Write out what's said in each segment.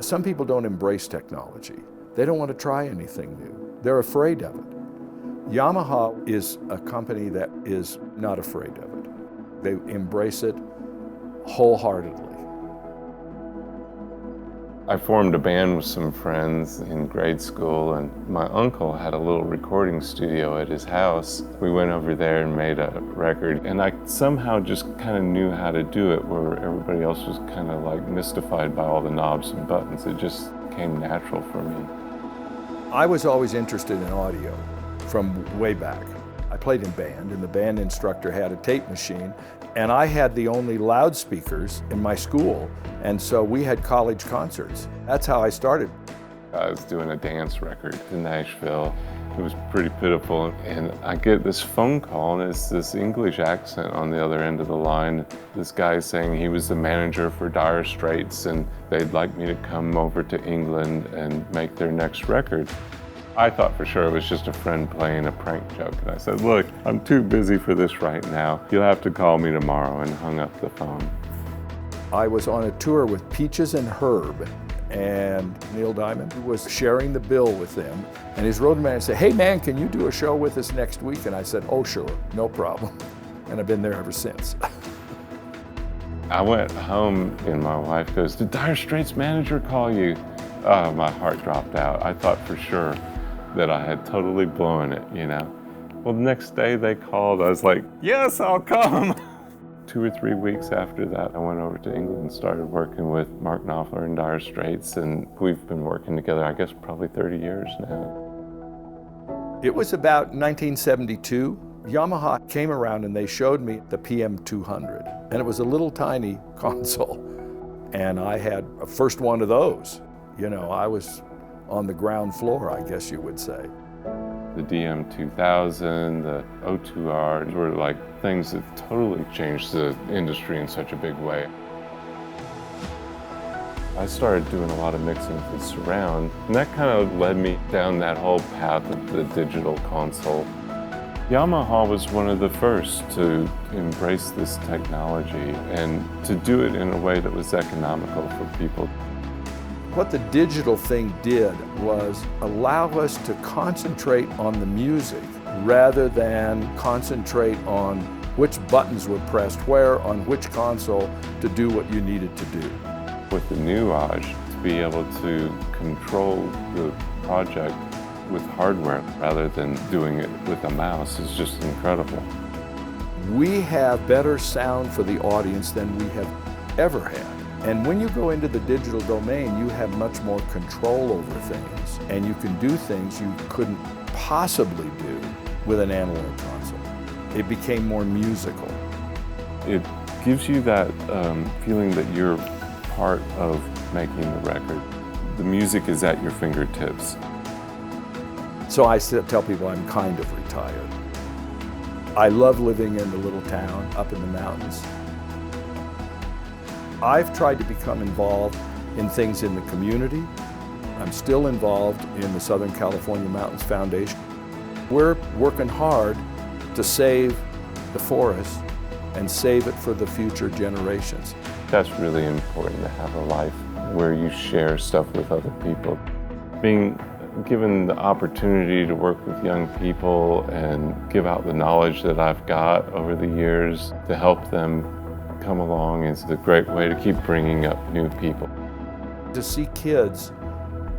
Some people don't embrace technology. They don't want to try anything new. They're afraid of it. Yamaha is a company that is not afraid of it. They embrace it wholeheartedly. I formed a band with some friends in grade school, and my uncle had a little recording studio at his house. We went over there and made a record, and I somehow just kind of knew how to do it, where everybody else was kind of like mystified by all the knobs and buttons. It just came natural for me. I was always interested in audio from way back. I played in band, and the band instructor had a tape machine, and I had the only loudspeakers in my school, and so we had college concerts. That's how I started. I was doing a dance record in Nashville. It was pretty pitiful, and I get this phone call, and it's this English accent on the other end of the line. This guy saying he was the manager for Dire Straits, and they'd like me to come over to England and make their next record. I thought for sure it was just a friend playing a prank joke, and I said, "Look, I'm too busy for this right now. You'll have to call me tomorrow," and hung up the phone. I was on a tour with Peaches and Herb, and Neil Diamond was sharing the bill with them, and his road manager said, "Hey man, can you do a show with us next week?" And I said, "Oh sure, no problem." And I've been there ever since. I went home and my wife goes, "Did Dire Straits manager call you?" Oh, my heart dropped out. I thought for sure that I had totally blown it, you know. Well, the next day they called. I was like, "Yes, I'll come." 2 or 3 weeks after that, I went over to England and started working with Mark Knopfler and Dire Straits, and we've been working together, I guess, probably 30 years now. It was about 1972. Yamaha came around and they showed me the PM200, and it was a little tiny console, and I had a first one of those. You know, I was on the ground floor, I guess you would say. The DM2000, the O2R were like things that totally changed the industry in such a big way. I started doing a lot of mixing with surround, and that kind of led me down that whole path of the digital console. Yamaha was one of the first to embrace this technology and to do it in a way that was economical for people. What the digital thing did was allow us to concentrate on the music rather than concentrate on which buttons were pressed where on which console to do what you needed to do. With the Nuage, to be able to control the project with hardware rather than doing it with a mouse is just incredible. We have better sound for the audience than we have ever had. And when you go into the digital domain, you have much more control over things, and you can do things you couldn't possibly do with an analog console. It became more musical. It gives you that feeling that you're part of making the record. The music is at your fingertips. So I still tell people I'm kind of retired. I love living in the little town up in the mountains. I've tried to become involved in things in the community. I'm still involved in the Southern California Mountains Foundation. We're working hard to save the forest and save it for the future generations. That's really important, to have a life where you share stuff with other people. Being given the opportunity to work with young people and give out the knowledge that I've got over the years to help them come along is a great way to keep bringing up new people. To see kids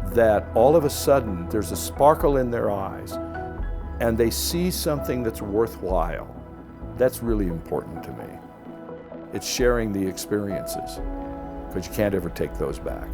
that all of a sudden there's a sparkle in their eyes and they see something that's worthwhile, that's really important to me. It's sharing the experiences, because you can't ever take those back.